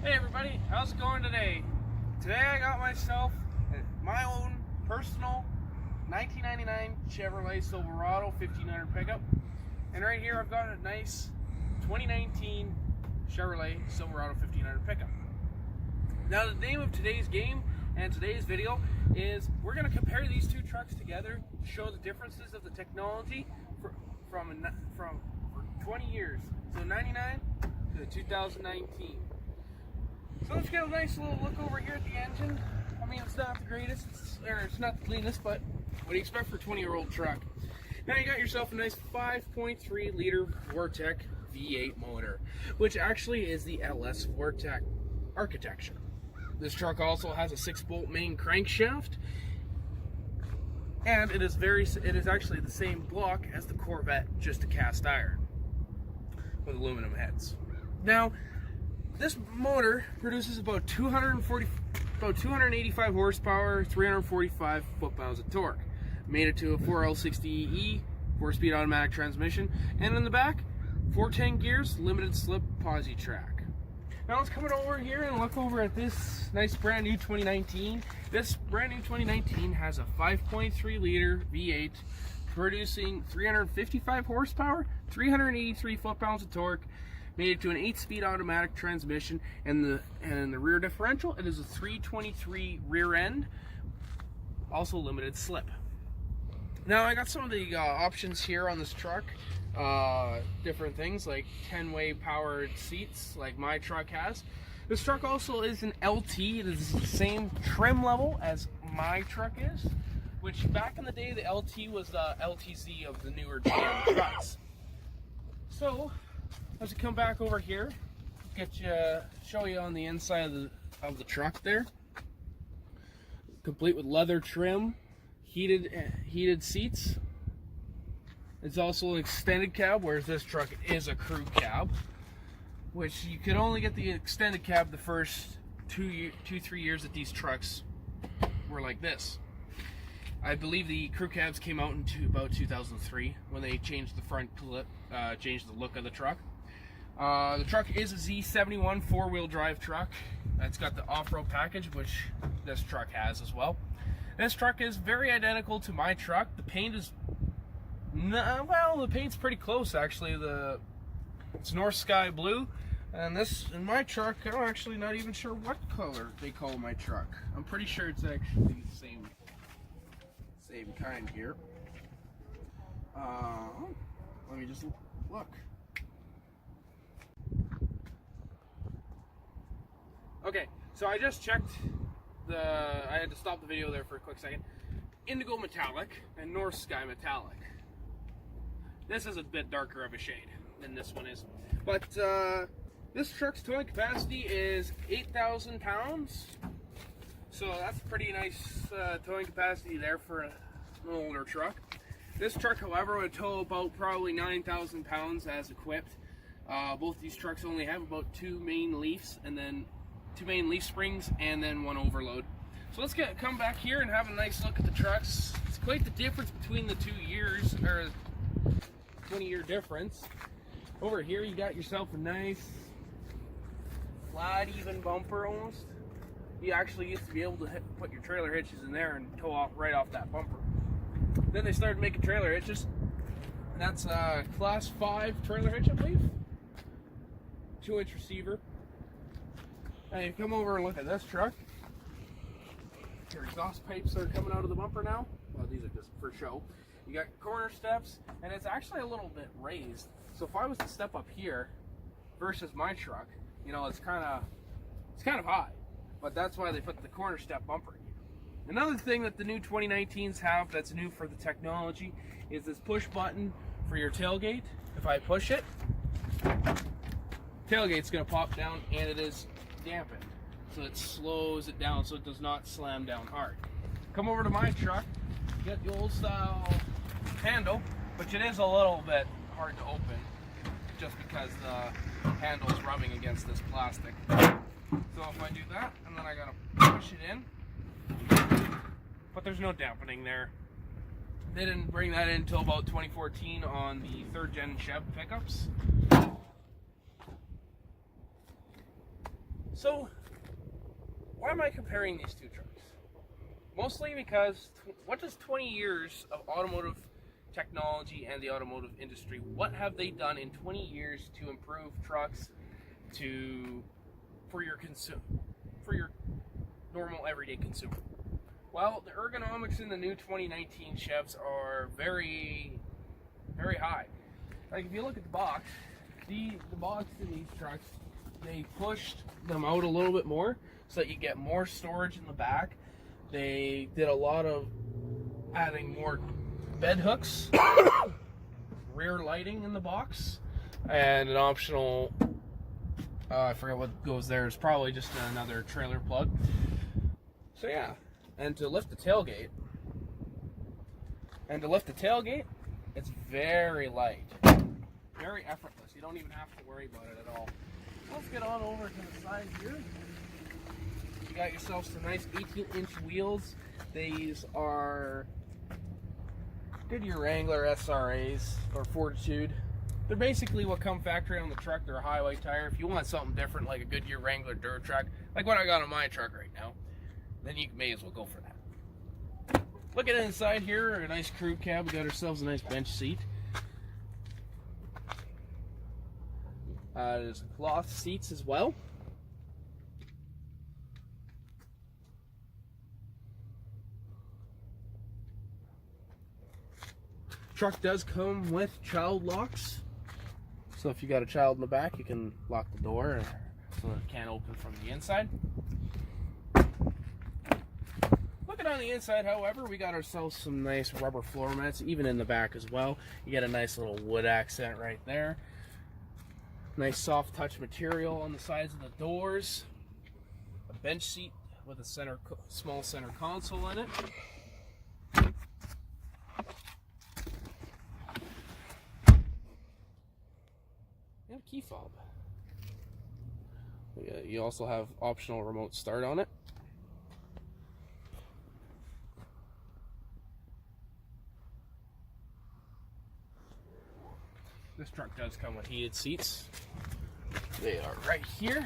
Hey everybody, how's it going today? Today I got myself my own personal 1999 Chevrolet Silverado 1500 pickup, and right here I've got a nice 2019 Chevrolet Silverado 1500 pickup. Now the name of today's game and today's video is we're going to compare these two trucks together to show the differences of the technology from 20 years, so 99 to 2019. So let's get a nice little look over here at the engine. I mean, it's not the greatest, it's not the cleanest, but what do you expect for a 20-year-old truck? Now you got yourself a nice 5.3 liter Vortec V8 motor, which actually is the LS Vortec architecture. This truck also has a 6-bolt main crankshaft, and it is actually the same block as the Corvette, just a cast iron with aluminum heads. Now, this motor produces about 285 horsepower, 345 foot-pounds of torque. Made it to a 4L60E 4-speed automatic transmission, and in the back, 410 gears, limited slip posi track. Now let's come over here and look over at this nice brand new 2019. This brand new 2019 has a 5.3 liter V8 producing 355 horsepower, 383 foot-pounds of torque. Made it to an 8-speed automatic transmission, and the rear differential, it is a 323 rear end, also limited slip. Now I got some of the options here on this truck, different things like 10-way powered seats like my truck has. This truck also is an LT. It is the same trim level as my truck is, which back in the day the LT was the LTZ of the newer GM trucks. So as we come back over here, show you on the inside of the truck there, complete with leather trim, heated seats. It's also an extended cab, whereas this truck is a crew cab, which you could only get the extended cab the first 3 years that these trucks were like this. I believe the crew cabs came out in about 2003 when they changed the front clip, changed the look of the truck. The truck is a Z71 4-wheel drive truck. It's got the off-road package, which this truck has as well. This truck is very identical to my truck. The paint is, the paint's pretty close actually. It's North Sky Blue, and in my truck, I'm actually not even sure what color they call my truck. I'm pretty sure it's actually the same kind here. Let me just look. Okay, so I just checked I had to stop the video there for a quick second. Indigo Metallic and North Sky Metallic. This is a bit darker of a shade than this one is. But this truck's towing capacity is 8,000 pounds. So that's pretty nice towing capacity there for an older truck. This truck, however, would tow about probably 9,000 pounds as equipped. Both these trucks only have about 2 main leafs, and then 2 main leaf springs, and then 1 overload. So let's come back here and have a nice look at the trucks. It's quite the difference between the 2 years, or 20-year difference. Over here you got yourself a nice flat, even bumper almost. You actually used to be able to put your trailer hitches in there and tow off right off that bumper. Then they started making trailer hitches, and that's a class 5 trailer hitch, I believe. 2-inch receiver. Now you come over and look at this truck. Your exhaust pipes are coming out of the bumper now. Well, these are just for show. You got corner steps, and it's actually a little bit raised. So if I was to step up here versus my truck, you know, it's kind of high. But that's why they put the corner step bumper in here. Another thing that the new 2019s have that's new for the technology is this push button for your tailgate. If I push it, tailgate's going to pop down, and it is dampened, so it slows it down so it does not slam down hard. Come over to my truck, you got the old style handle, which it is a little bit hard to open just because the handle is rubbing against this plastic. So if I do that, and then I gotta push it in, but there's no dampening there. They didn't bring that in until about 2014 on the 3rd gen Chev pickups. So, why am I comparing these two trucks? Mostly because what does 20 years of automotive technology and the automotive industry, what have they done in 20 years to improve trucks for your normal everyday consumer? Well, the ergonomics in the new 2019 Chevs are very, very high. Like if you look at the box, the box in these trucks, they pushed them out a little bit more so that you get more storage in the back. They did a lot of adding more bed hooks, rear lighting in the box, and an optional, I forget what goes there, it's probably just another trailer plug. So yeah, and to lift the tailgate, it's very light, very effortless. You don't even have to worry about it at all. So let's get on over to the side here. You got yourself some nice 18-inch wheels. These are Goodyear Wrangler SRAs, or Fortitude. They're basically what come factory on the truck. They're a highway tire. If you want something different like a Goodyear Wrangler dirt track, like what I got on my truck right now, then you may as well go for that. Looking inside here, a nice crew cab. We got ourselves a nice bench seat. There's cloth seats as well. Truck does come with child locks, so if you got a child in the back, you can lock the door so that it can't open from the inside. Looking on the inside, however, we got ourselves some nice rubber floor mats, even in the back as well. You get a nice little wood accent right there. Nice soft touch material on the sides of the doors. A bench seat with a small center console in it. And a key fob. You also have optional remote start on it. This truck does come with heated seats. They are right here.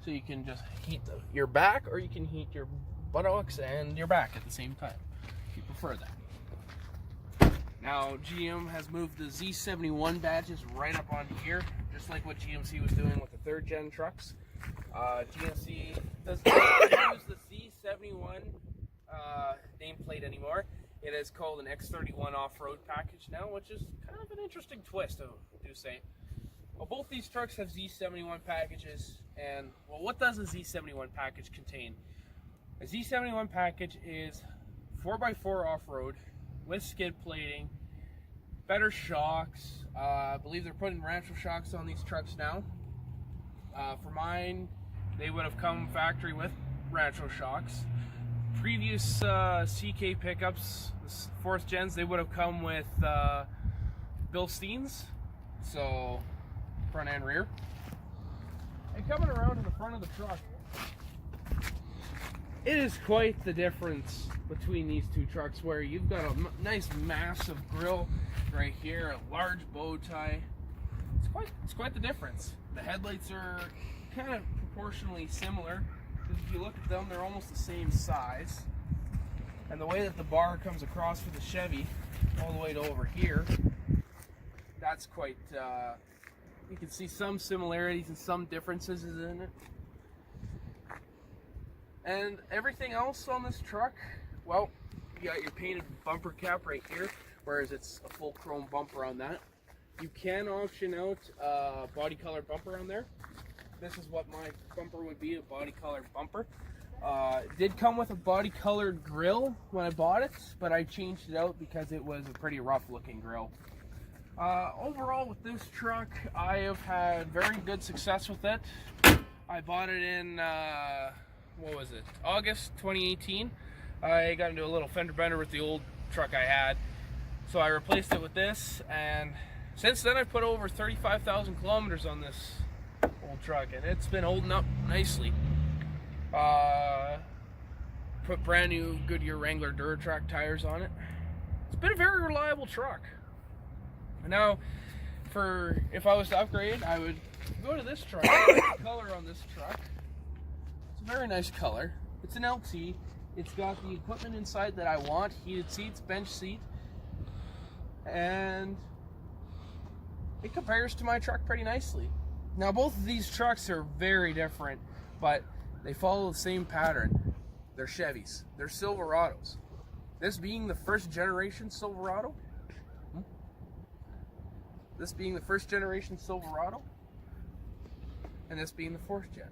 So you can just heat your back, or you can heat your buttocks and your back at the same time, if you prefer that. Now, GM has moved the Z71 badges right up on here, just like what GMC was doing with the third gen trucks. GMC doesn't use the Z71 nameplate anymore. It is called an X31 off-road package now, which is kind of an interesting twist, I do say. Well, both these trucks have Z71 packages, and well, what does a Z71 package contain? A Z71 package is 4x4 off-road with skid plating, better shocks. I believe they're putting Rancho shocks on these trucks now. For mine, they would have come factory with Rancho shocks. Previous CK pickups, the 4th gens, they would have come with Bilsteins, so front and rear. And coming around to the front of the truck, it is quite the difference between these two trucks, where you've got a nice massive grille right here, a large bow tie. It's quite the difference. The headlights are kind of proportionally similar. If you look at them, they're almost the same size. And the way that the bar comes across for the Chevy all the way to over here, that's quite, you can see some similarities and some differences in it. And everything else on this truck, well, you got your painted bumper cap right here, whereas it's a full chrome bumper on that. You can option out a body colored bumper on there. This is what my bumper would be, a body colored bumper. It did come with a body colored grill when I bought it, but I changed it out because it was a pretty rough looking grill. Overall with this truck, I have had very good success with it. I bought it in, what was it, August 2018. I got into a little fender bender with the old truck I had, so I replaced it with this, and since then I've put over 35,000 kilometers on this old truck, and it's been holding up nicely. Put brand new Goodyear Wrangler Duratrack tires on it. It's been a very reliable truck. Now, if I was to upgrade, I would go to this truck. The color on this truck Very nice color. It's an LT. It's got the equipment inside that I want. Heated seats, bench seat. And it compares to my truck pretty nicely. Now both of these trucks are very different, but they follow the same pattern. They're Chevys. They're Silverados. This being the first generation Silverado. This being the first generation Silverado. And this being the fourth gen.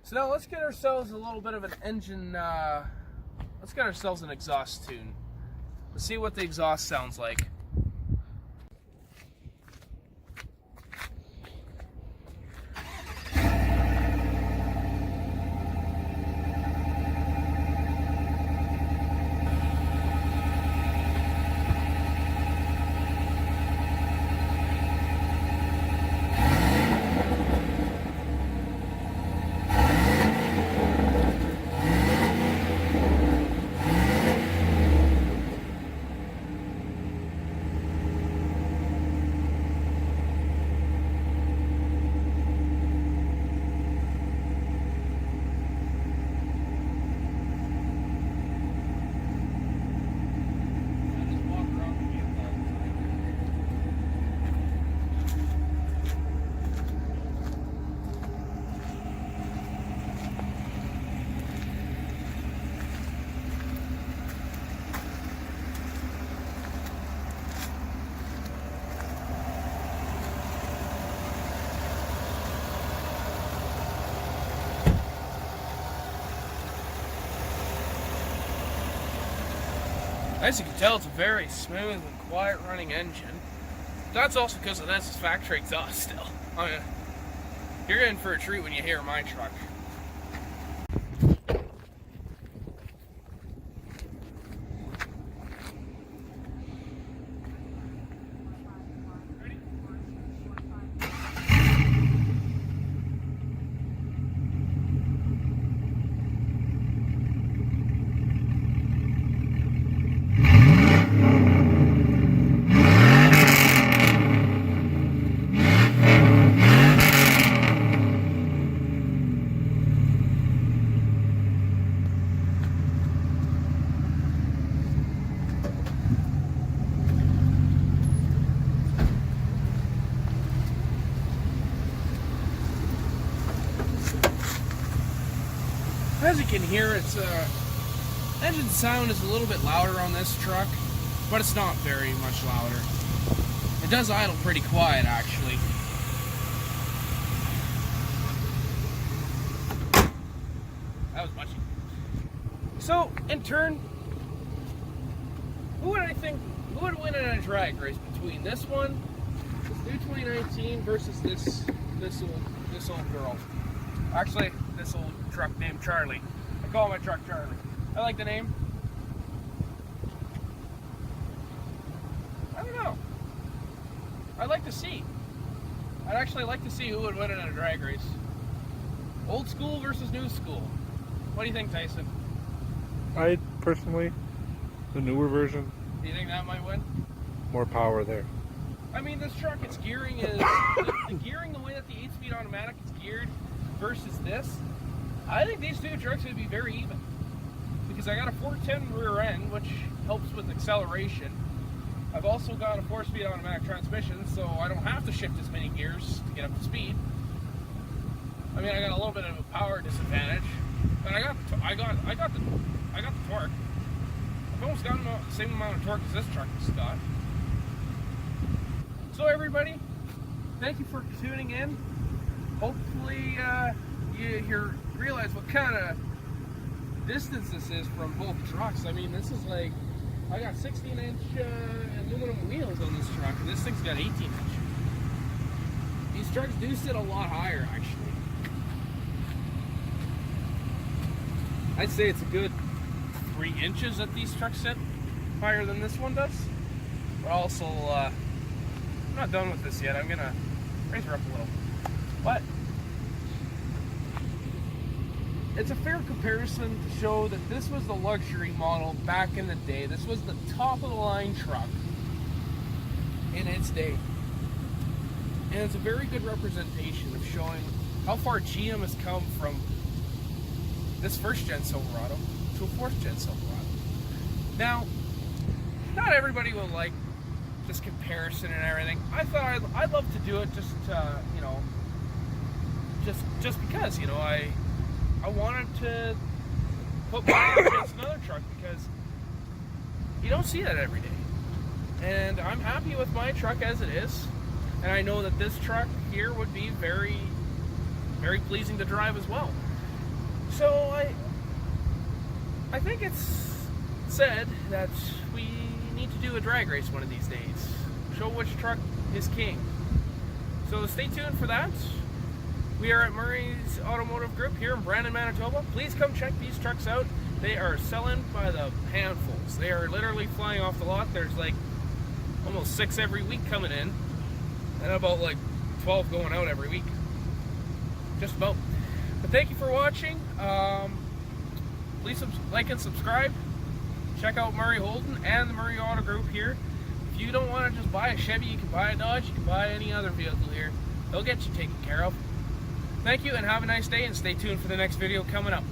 So now let's get ourselves a little bit of an engine, let's get ourselves an exhaust tune. Let's see what the exhaust sounds like. As you can tell, it's a very smooth and quiet running engine. That's also because of this factory exhaust still. I mean, you're in for a treat when you hear my truck. As you can hear, its engine sound is a little bit louder on this truck, but it's not very much louder. It does idle pretty quiet, actually. That was much. So, in turn, who would win in a drag race between this one, this new 2019, versus this old girl? Actually, this old truck named Charlie. I call my truck Charlie. I like the name. I don't know. I'd like to see. I'd actually like to see who would win in a drag race. Old school versus new school. What do you think, Tyson? I personally, the newer version. Do you think that might win? More power there. I mean, this truck, its gearing is the gearing, the way that the 8-speed automatic is geared versus this. I think these two trucks would be very even, because I got a 410 rear end, which helps with acceleration. I've also got a 4-speed automatic transmission, so I don't have to shift as many gears to get up to speed. I mean, I got a little bit of a power disadvantage, but I got the torque. I've almost got the same amount of torque as this truck has got. So everybody, thank you for tuning in. Hopefully you realize what kind of distance this is from both trucks. I mean, this is like, I got 16-inch aluminum wheels on this truck, and this thing's got 18-inch. These trucks do sit a lot higher, actually. I'd say it's a good 3 inches that these trucks sit higher than this one does. But also, I'm not done with this yet. I'm gonna raise her up a little. But it's a fair comparison to show that this was the luxury model back in the day. This was the top of the line truck in its day. And it's a very good representation of showing how far GM has come from this first-gen Silverado to a fourth-gen Silverado. Now, not everybody will like this comparison and everything. I thought I'd love to do it just, you know, just because, you know, I wanted to put mine against another truck because you don't see that every day. And I'm happy with my truck as it is. And I know that this truck here would be very, very pleasing to drive as well. So I think it's said that we need to do a drag race one of these days. Show which truck is king. So stay tuned for that. We are at Murray's Automotive Group here in Brandon, Manitoba. Please come check these trucks out. They are selling by the handfuls. They are literally flying off the lot. There's like almost 6 every week coming in, and about like 12 going out every week. Just about. But thank you for watching. Please like and subscribe. Check out Murray Holden and the Murray Auto Group here. If you don't want to just buy a Chevy, you can buy a Dodge, you can buy any other vehicle here. They'll get you taken care of. Thank you and have a nice day, and stay tuned for the next video coming up.